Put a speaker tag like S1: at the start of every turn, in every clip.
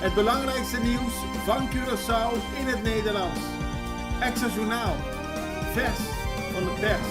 S1: Het belangrijkste nieuws van Curaçao in het Nederlands. Extra Journaal. Vers van de pers.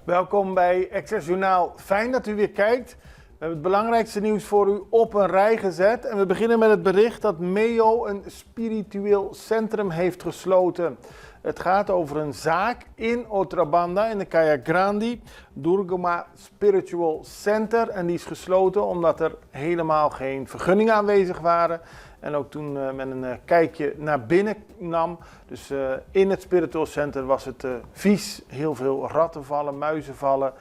S1: Welkom bij Extra Journaal. Fijn dat u weer kijkt. We hebben het belangrijkste nieuws voor u op een rij gezet. En we beginnen met het bericht dat MEO een spiritueel centrum heeft gesloten. Het gaat over een zaak in Otrabanda in de Kaya Grandi, Durgama Spiritual Center. En die is gesloten omdat er helemaal geen vergunningen aanwezig waren. En ook toen men een kijkje naar binnen nam, dus in het Spiritual Center was het vies. Heel veel rattenvallen, muizenvallen,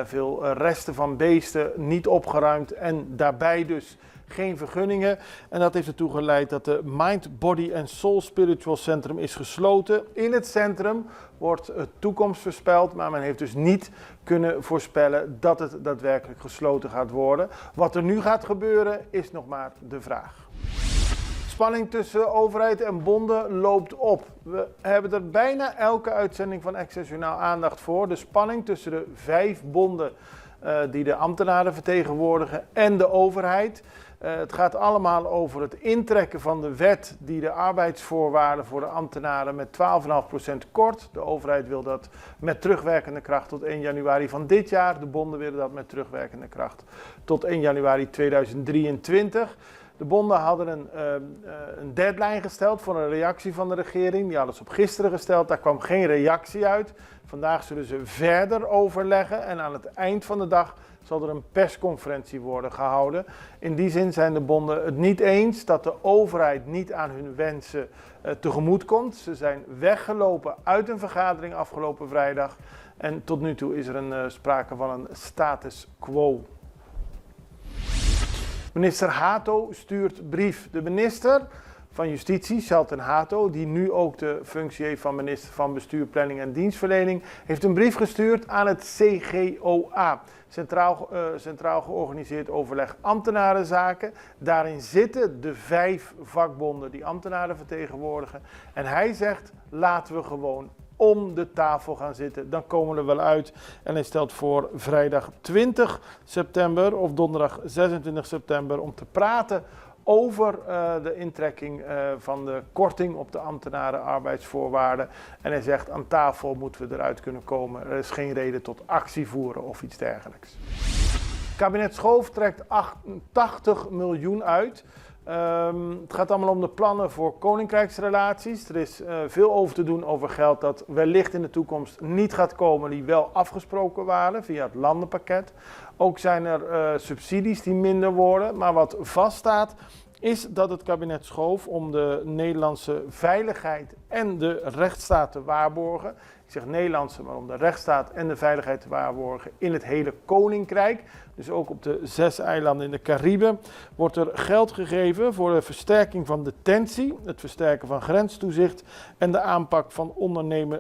S1: veel resten van beesten niet opgeruimd en daarbij dus geen vergunningen. En dat heeft ertoe geleid dat de Mind, Body and Soul Spiritual Centrum is gesloten. In het centrum wordt toekomst voorspeld, maar men heeft dus niet kunnen voorspellen dat het daadwerkelijk gesloten gaat worden. Wat er nu gaat gebeuren is nog maar de vraag. Spanning tussen overheid en bonden loopt op. We hebben er bijna elke uitzending van Extra Journaal aandacht voor. De spanning tussen de 5 bonden die de ambtenaren vertegenwoordigen en de overheid. Het gaat allemaal over het intrekken van de wet die de arbeidsvoorwaarden voor de ambtenaren met 12,5% kort. De overheid wil dat met terugwerkende kracht tot 1 januari van dit jaar. De bonden willen dat met terugwerkende kracht tot 1 januari 2023. De bonden hadden een deadline gesteld voor een reactie van de regering. Die hadden ze op gisteren gesteld, daar kwam geen reactie uit. Vandaag zullen ze verder overleggen en aan het eind van de dag zal er een persconferentie worden gehouden. In die zin zijn de bonden het niet eens dat de overheid niet aan hun wensen tegemoet komt. Ze zijn weggelopen uit een vergadering afgelopen vrijdag en tot nu toe is er sprake van een status quo. Minister Hato stuurt brief. De minister van Justitie, Shelton Hato, die nu ook de functie heeft van minister van Bestuur, Planning en Dienstverlening, heeft een brief gestuurd aan het CGOA, Centraal Georganiseerd Overleg Ambtenarenzaken. Daarin zitten de 5 vakbonden die ambtenaren vertegenwoordigen. En hij zegt, laten we gewoon om de tafel gaan zitten, dan komen we er wel uit. En hij stelt voor vrijdag 20 september of donderdag 26 september om te praten over de intrekking van de korting op de ambtenaren arbeidsvoorwaarden. En hij zegt, aan tafel moeten we eruit kunnen komen. Er is geen reden tot actie voeren of iets dergelijks. Kabinet Schoof trekt 80 miljoen uit. Het gaat allemaal om de plannen voor koninkrijksrelaties. Er is veel over te doen over geld dat wellicht in de toekomst niet gaat komen, die wel afgesproken waren via het landenpakket. Ook zijn er subsidies die minder worden, maar wat vaststaat is dat het kabinet Schoof om de Nederlandse veiligheid en de rechtsstaat te waarborgen. Ik zeg Nederlandse, maar om de rechtsstaat en de veiligheid te waarborgen in het hele Koninkrijk. Dus ook op de 6 eilanden in de Cariben wordt er geld gegeven voor de versterking van detentie, het versterken van grenstoezicht en de aanpak van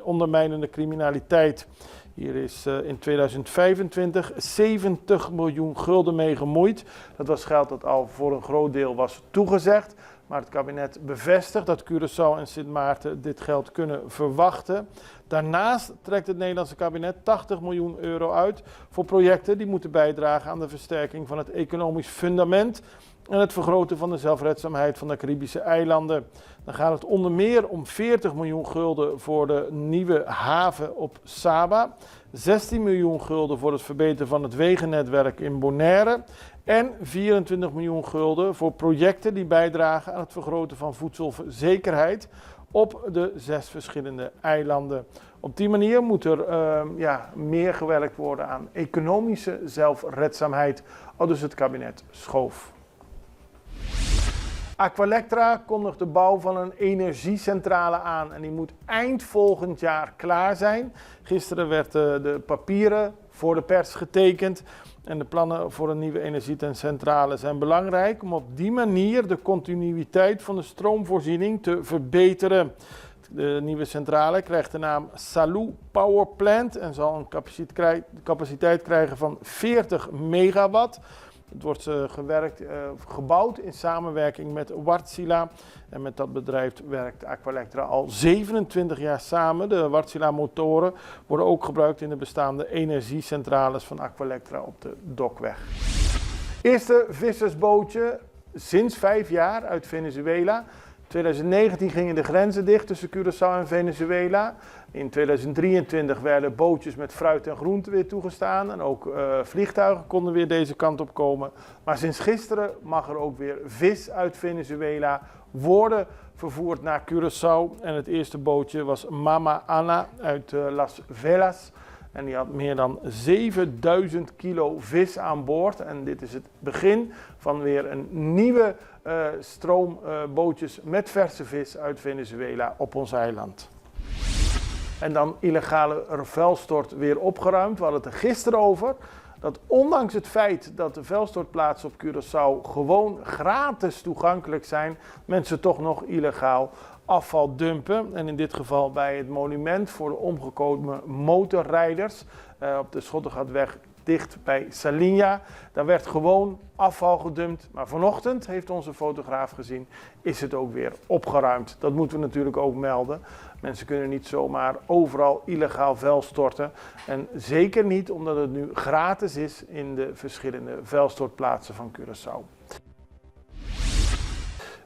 S1: ondermijnende criminaliteit. Hier is in 2025 70 miljoen gulden mee gemoeid. Dat was geld dat al voor een groot deel was toegezegd. Maar het kabinet bevestigt dat Curaçao en Sint Maarten dit geld kunnen verwachten. Daarnaast trekt het Nederlandse kabinet 80 miljoen euro uit voor projecten die moeten bijdragen aan de versterking van het economisch fundament en het vergroten van de zelfredzaamheid van de Caribische eilanden. Dan gaat het onder meer om 40 miljoen gulden voor de nieuwe haven op Saba, 16 miljoen gulden voor het verbeteren van het wegennetwerk in Bonaire en 24 miljoen gulden voor projecten die bijdragen aan het vergroten van voedselzekerheid op de 6 verschillende eilanden. Op die manier moet er meer gewerkt worden aan economische zelfredzaamheid, aldus het kabinet Schoof. Aqualectra kondigt de bouw van een energiecentrale aan en die moet eind volgend jaar klaar zijn. Gisteren werd de papieren voor de pers getekend en de plannen voor een nieuwe energiecentrale zijn belangrijk om op die manier de continuïteit van de stroomvoorziening te verbeteren. De nieuwe centrale krijgt de naam Salou Power Plant en zal een capaciteit krijgen van 40 megawatt. Het wordt gebouwd in samenwerking met Wärtsilä. En met dat bedrijf werkt Aqualectra al 27 jaar samen. De Wärtsilä motoren worden ook gebruikt in de bestaande energiecentrales van Aqualectra op de Dokweg. Eerste vissersbootje sinds 5 jaar uit Venezuela. In 2019 gingen de grenzen dicht tussen Curaçao en Venezuela. In 2023 werden bootjes met fruit en groente weer toegestaan. En ook vliegtuigen konden weer deze kant op komen. Maar sinds gisteren mag er ook weer vis uit Venezuela worden vervoerd naar Curaçao. En het eerste bootje was Mama Ana uit Las Velas. En die had meer dan 7000 kilo vis aan boord. En dit is het begin van weer een nieuwe stroom bootjes met verse vis uit Venezuela op ons eiland. En dan illegale vuilstort weer opgeruimd. We hadden het er gisteren over. Dat ondanks het feit dat de vuilstortplaatsen op Curaçao gewoon gratis toegankelijk zijn, mensen toch nog illegaal afval dumpen. En in dit geval bij het monument voor de omgekomen motorrijders op de Schottegatweg dicht bij Salinha. Daar werd gewoon afval gedumpt. Maar vanochtend, heeft onze fotograaf gezien, is het ook weer opgeruimd. Dat moeten we natuurlijk ook melden. Mensen kunnen niet zomaar overal illegaal vuil storten. En zeker niet omdat het nu gratis is in de verschillende vuilstortplaatsen van Curaçao.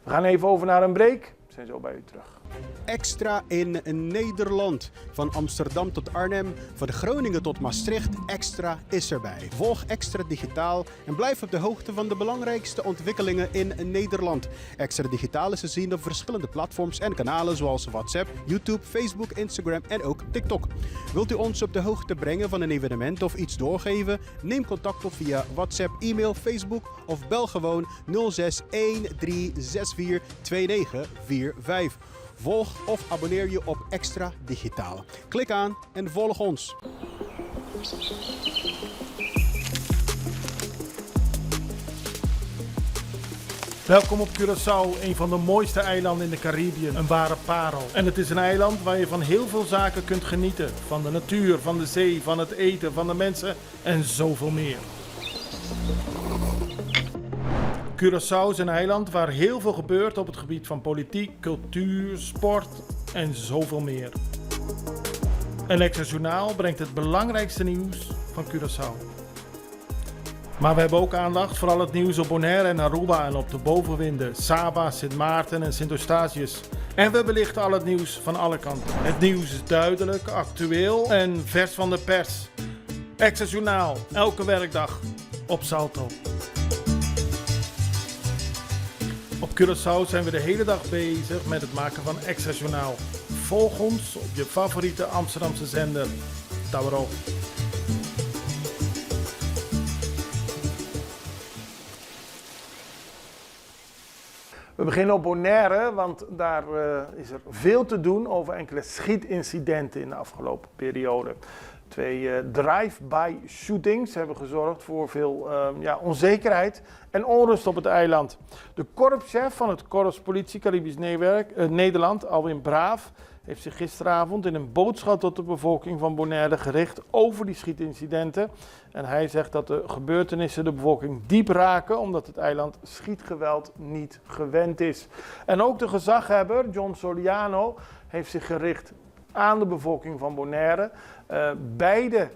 S1: We gaan even over naar een break. We zijn zo bij u terug.
S2: Extra in Nederland. Van Amsterdam tot Arnhem, van Groningen tot Maastricht, Extra is erbij. Volg Extra Digitaal en blijf op de hoogte van de belangrijkste ontwikkelingen in Nederland. Extra Digitaal is te zien op verschillende platforms en kanalen zoals WhatsApp, YouTube, Facebook, Instagram en ook TikTok. Wilt u ons op de hoogte brengen van een evenement of iets doorgeven? Neem contact op via WhatsApp, e-mail, Facebook of bel gewoon 06 1364 2945. Volg of abonneer je op Extra Digitaal. Klik aan en volg ons.
S3: Welkom op Curaçao, een van de mooiste eilanden in de Caribië, een ware parel. En het is een eiland waar je van heel veel zaken kunt genieten. Van de natuur, van de zee, van het eten, van de mensen en zoveel meer. Curaçao is een eiland waar heel veel gebeurt op het gebied van politiek, cultuur, sport en zoveel meer. En Extra Journaal brengt het belangrijkste nieuws van Curaçao. Maar we hebben ook aandacht voor al het nieuws op Bonaire en Aruba en op de bovenwinden, Saba, Sint Maarten en Sint Eustatius. En we belichten al het nieuws van alle kanten. Het nieuws is duidelijk, actueel en vers van de pers. Extra Journaal, elke werkdag op Salto. Op Curaçao zijn we de hele dag bezig met het maken van Extra Journaal. Volg ons op je favoriete Amsterdamse zender, Tauro.
S1: We beginnen op Bonaire, want daar is er veel te doen over enkele schietincidenten in de afgelopen periode. 2 drive-by shootings hebben gezorgd voor veel onzekerheid en onrust op het eiland. De korpschef van het Korps Politie Caribisch Nederland, Alwin Braaf, heeft zich gisteravond in een boodschap tot de bevolking van Bonaire gericht over die schietincidenten. En hij zegt dat de gebeurtenissen de bevolking diep raken, omdat het eiland schietgeweld niet gewend is. En ook de gezaghebber, John Soriano, heeft zich gericht aan de bevolking van Bonaire. Beide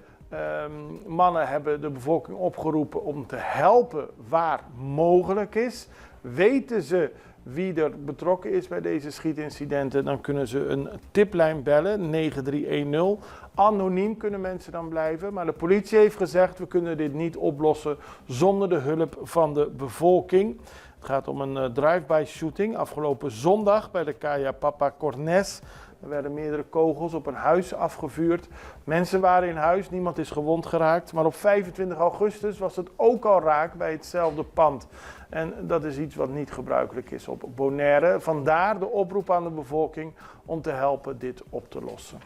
S1: mannen hebben de bevolking opgeroepen om te helpen waar mogelijk is. Weten ze wie er betrokken is bij deze schietincidenten, dan kunnen ze een tiplijn bellen, 9310. Anoniem kunnen mensen dan blijven, maar de politie heeft gezegd, we kunnen dit niet oplossen zonder de hulp van de bevolking. Het gaat om een drive-by shooting afgelopen zondag bij de Caia Papa Cornes. Er werden meerdere kogels op een huis afgevuurd. Mensen waren in huis, niemand is gewond geraakt. Maar op 25 augustus was het ook al raak bij hetzelfde pand. En dat is iets wat niet gebruikelijk is op Bonaire. Vandaar de oproep aan de bevolking om te helpen dit op te lossen.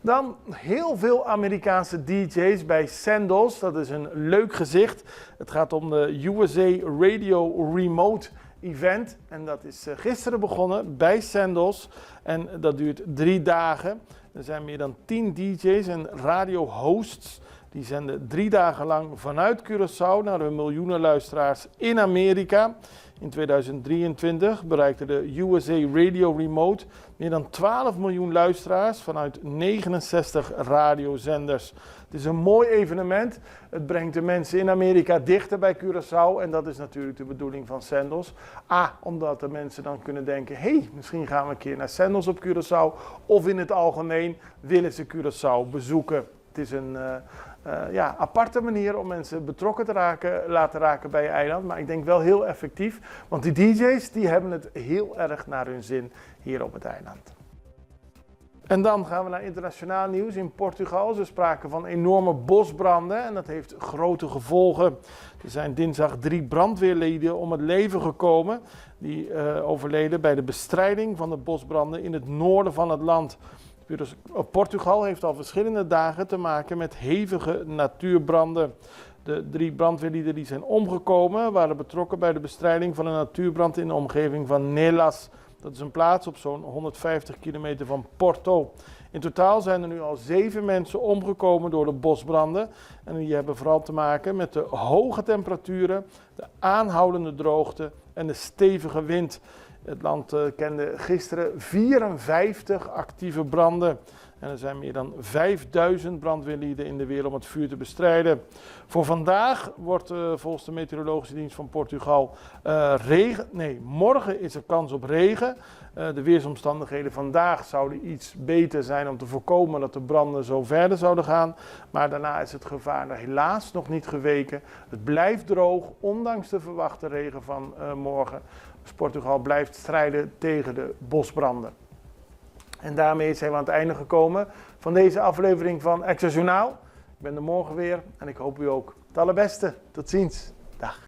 S1: Dan heel veel Amerikaanse DJ's bij Sandals. Dat is een leuk gezicht. Het gaat om de USA Radio Remote Event. En dat is gisteren begonnen bij Sandals. En dat duurt 3 dagen. Er zijn meer dan 10 DJ's en radio-hosts
S3: Die zenden 3 dagen lang vanuit Curaçao naar hun miljoenen luisteraars in Amerika. In 2023 bereikte de USA Radio Remote meer dan 12 miljoen luisteraars vanuit 69 radiozenders. Het is een mooi evenement. Het brengt de mensen in Amerika dichter bij Curaçao. En dat is natuurlijk de bedoeling van Sendels. Omdat de mensen dan kunnen denken, misschien gaan we een keer naar Sendels op Curaçao. Of in het algemeen willen ze Curaçao bezoeken. Het is een aparte manier om mensen betrokken te laten raken bij je eiland. Maar ik denk wel heel effectief. Want die DJ's die hebben het heel erg naar hun zin hier op het eiland. En dan gaan we naar internationaal nieuws in Portugal. Ze spraken van enorme bosbranden en dat heeft grote gevolgen. Er zijn dinsdag 3 brandweerlieden om het leven gekomen. Die overleden bij de bestrijding van de bosbranden in het noorden van het land. Portugal heeft al verschillende dagen te maken met hevige natuurbranden. De 3 brandweerlieden die zijn omgekomen waren betrokken bij de bestrijding van een natuurbrand in de omgeving van Nelas. Dat is een plaats op zo'n 150 kilometer van Porto. In totaal zijn er nu al 7 mensen omgekomen door de bosbranden. En die hebben vooral te maken met de hoge temperaturen, de aanhoudende droogte en de stevige wind. Het land kende gisteren 54 actieve branden. En er zijn meer dan 5000 brandweerlieden in de weer om het vuur te bestrijden. Voor vandaag wordt volgens de meteorologische dienst van Portugal morgen is er kans op regen. De weersomstandigheden vandaag zouden iets beter zijn om te voorkomen dat de branden zo verder zouden gaan. Maar daarna is het gevaar helaas nog niet geweken. Het blijft droog, ondanks de verwachte regen van morgen. Dus Portugal blijft strijden tegen de bosbranden. En daarmee zijn we aan het einde gekomen van deze aflevering van Extra Journaal. Ik ben er morgen weer en ik hoop u ook. Het allerbeste. Tot ziens. Dag.